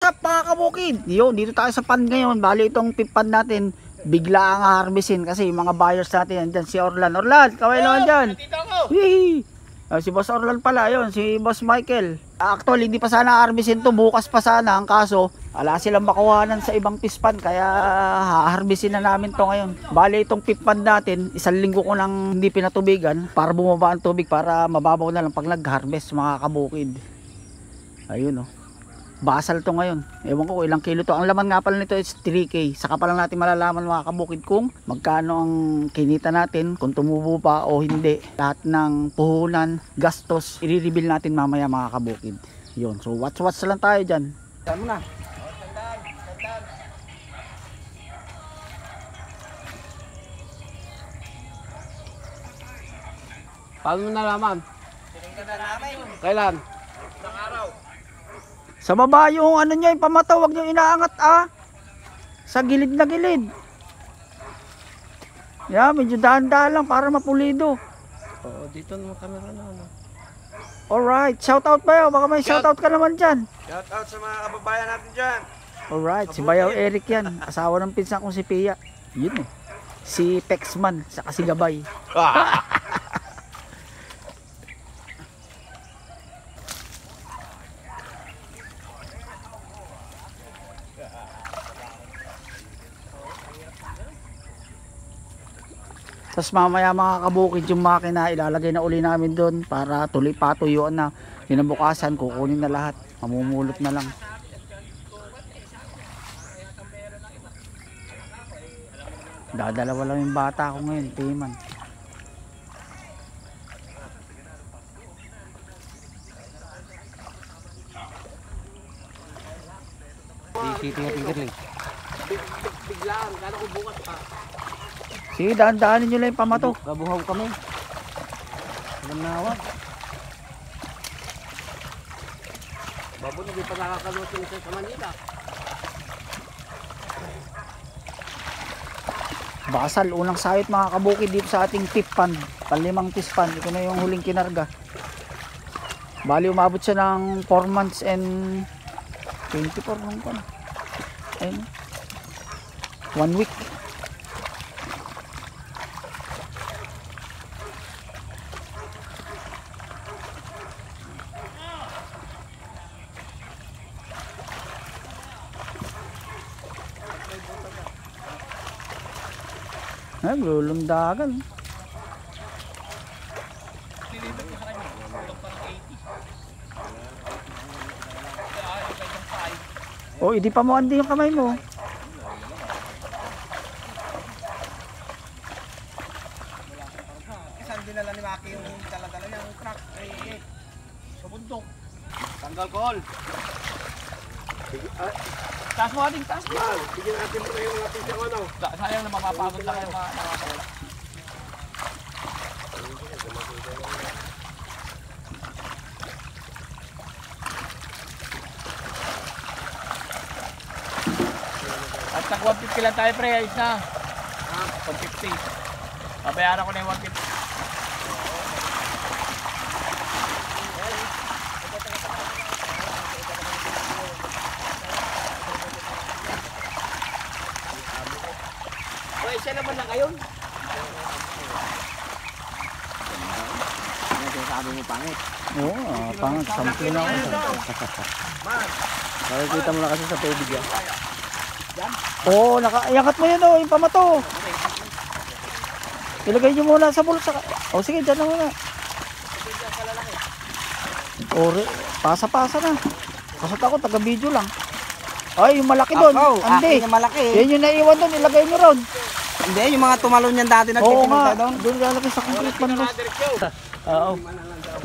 up mga kabukid? Yun, dito tayo sa pan ngayon. Bali itong pipan natin, bigla ang harvestin kasi yung mga buyers natin, andyan si Orlan. Orlan, kaway naman dyan. Si Boss Orlan pala, yun, si Boss Michael. Actually, hindi pa sana harvestin to, bukas pa sana. Ang kaso, ala silang makuhanan sa ibang pispan, kaya harvestin na namin to ngayon. Bali itong pispan natin, isang linggo ko nang hindi pinatubigan para bumaba ang tubig para mababaw na lang pag nag-harvest mga kabukid. Ayun oh. Basal to ngayon. Ewan ko ilang kilo to. Ang laman nga pala nito is 3K. Saka pa lang natin malalaman mga kabukid kung magkano ang kinita natin, kung tumubo pa o hindi. Lahat ng puhunan, gastos, i-reveal natin mamaya mga kabukid. Yun. So watch lang tayo dyan. Saan mo na? Paano mo nalaman? Kailan? Isang araw. Sa baba yung ano niya, yung pamatawag niyo inaangat sa gilid na gilid. Yeah, medyo dahan-dahan lang para mapulido. Oo, dito naman camera na ano. Alright, shout out ba yun? Baka may shout out ka naman dyan. Shout out sa mga kababayan natin dyan. Alright, si Bayaw Eric yan. Asawa ng pinsan kong si Pia. Yun eh. Si Pexman, saka si Gabay. Tapos mamaya mga kabukid yung makina ilalagay na uli namin doon para tuloy patuyuan na. Kinabukasan kukunin na lahat, mamumulot na lang. Dadalawa lang yung bata ko ngayon, Timan. Di tingin. Biglaan, gano'n ko bukas pa. Sige, daan-daanin nyo lang yung pamato. Kabuhaw kami. Alam na awag. Babo na di pa nakakaluto sa Manila. Basal, unang sayot mga kabukid dito sa ating pispan. Palimang pispan. Ito na yung huling kinarga. Bali umabot siya ng 4 months and 24 nung pa. Ayun. 1 week. Naglulundagan. Oh, hindi pa mo andi yung kamay mo. Isang dinala ni Maki yung dala-dala niya ng truck. Sa bundok. Tanggal call. Taas mo ating taas mo. Bigyan natin mo na yung ating sa ano. Sayang na mapapagod lang yung mga nakakawala. At nag 150 lang tayo pre, ayos na. 150. Babayaran ko na yung 150. Isa naman na ngayon. Sabi mo pangit. Oo, pangit. Sample na ako. Nakikita mo na kasi sa tubig yan. Oo, iangat mo yun yung pamato. Ilagay nyo muna sa bulsa. O sige, dyan na muna. Ore, pasa-pasa na. Kasot ako, taga-video lang. Ay, yung malaki doon. Andi. Yung malaki. Yan yung naiwan doon, ilagay nyo ron. Hindi, yung mga tumalon niyan dati Oo nga, nagtitinta doon. doon lalagay sa complete pandas. Oo.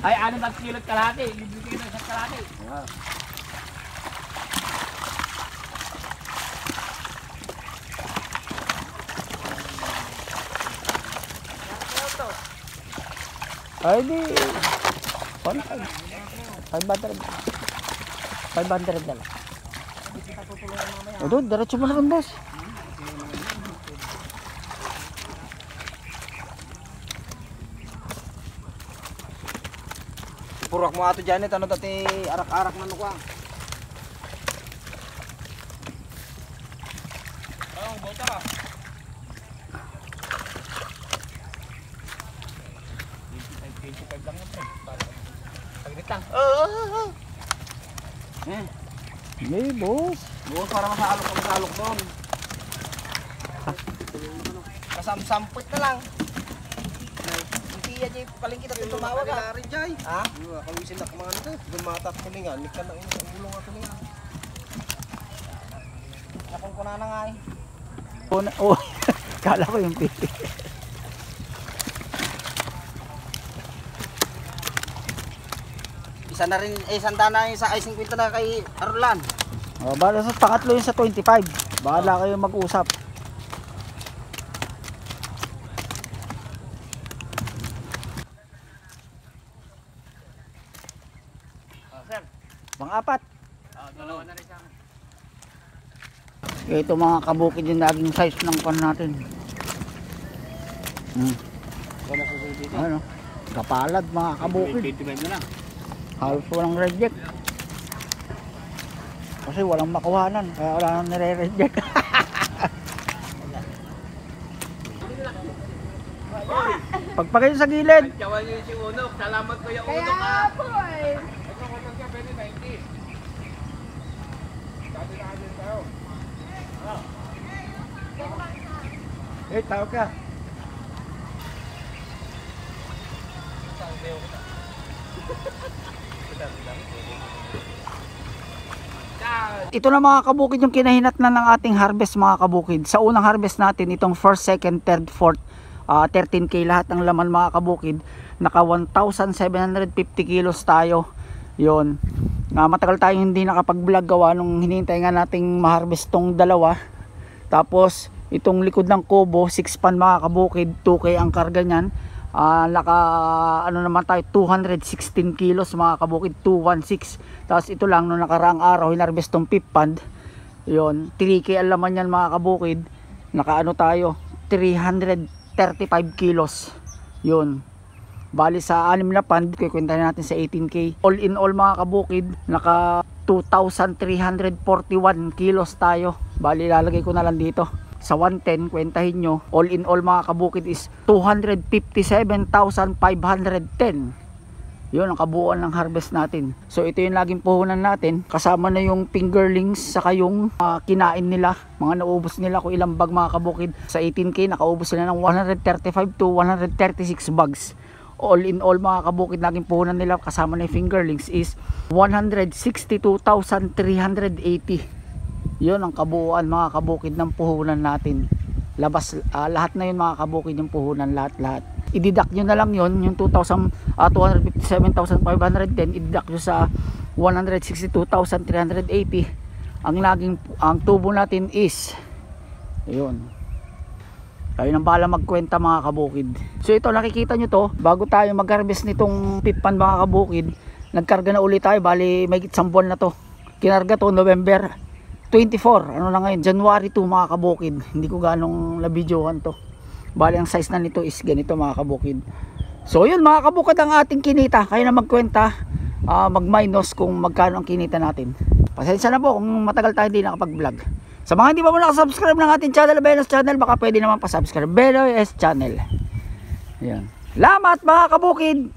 Ay, 6 na kilot kalahati. Bibigyan ng isang kalahati. Ay, di. 500. 500 na lang. O doon, diretso mo na rin, boss. Purak mo ato dyan, ano dati arak-arak na nukwa. bota ka. 25 lang yan, pre. Paglit lang. May boss. Bukas para masalok doon. Kasamsamput na lang. Hindi yan paling kita tumawag ha. Ha? Kawisin na kumangan ito. Gumatat kuningan. Nikan na ulong ako kuningan. Nakong kuna na nga eh. Oh, kala ko yung pipi. Isa na rin, sanda na yung sa 50 na kay Arlan. Oh, bala sa pangatlo yun sa 25. Bahala kayo mag-usap. Sir. Pang-apat. Dalawa na rin sa akin. Ito mga kabukid yung naging size ng pan natin. Wala ko dito. Ano? Kapalad mga kabukid. 25 na lang. Halos walang reject. Kasi walang makuhanan. Kaya wala nang nire-reject. Pagpakain sa gilid. Tiyawan niyo si Unok. Salamat ko yung Unok ha. Kaya po eh. Ito ko lang ka, pwede 90. Dati na din tayo. Eh, tawag ka. Ito na mga kabukid yung kinahinatnan ng ating harvest mga kabukid. Sa unang harvest natin, itong first, second, third, fourth, 13k lahat ng laman mga kabukid. Naka 1,750 kilos tayo. Yun. Matagal tayo hindi nakapag-vlog gawa nung hinihintay nga nating ma-harvest tong dalawa. Tapos itong likod ng kubo, 6 pan mga kabukid, 2k ang karga niyan. Naka ano naman tayo 216 kilos mga kabukid, 216. Tapos ito lang nung nakaraang araw hinarvest tong pip pond. Yun, 3k ang laman yan mga kabukid. Naka ano tayo 335 kilos. Yun. Bali sa 6 na pond, kukwenta natin sa 18k. All in all mga kabukid, naka 2,341 kilos tayo. Bali lalagay ko na lang dito. Sa 110, kwentahin nyo, all in all mga kabukid is 257,510. Yun ang kabuuan ng harvest natin. So ito yung laging puhunan natin. Kasama na yung fingerlings saka yung kinain nila. Mga naubos nila kung ilang bag mga kabukid. Sa 18k nakaubos sila ng 135 to 136 bags. All in all mga kabukid, laging puhunan nila kasama na yung fingerlings is 162,380. Yun ang kabuuan mga kabukid ng puhunan natin. Labas lahat na yun mga kabukid yung puhunan lahat. I-deduct nyo na lang yun yung 257,510, i-deduct nyo sa 162,380. Ang tubo natin is yun. Kayo nang bahala magkwenta mga kabukid. So ito nakikita nyo to, bago tayo mag-harvest nitong pipan mga kabukid, nagkarga na ulit tayo, bali may isang buwan na to. Kinarga to November 24, ano na ngayon, January 2 mga kabukid. Hindi ko ganong na-videohan to. Bali ang size na nito is ganito mga kabukid. So yun mga kabukid ang ating kinita. Kayo na magkwenta, mag-minus kung magkano ang kinita natin. Pasensya na po kung matagal tayo hindi nakapag-vlog. Sa mga hindi pa mo nakasubscribe ng ating channel, Belos Channel, baka pwede naman pa-subscribe. Belos Channel. Yan. Salamat mga kabukid!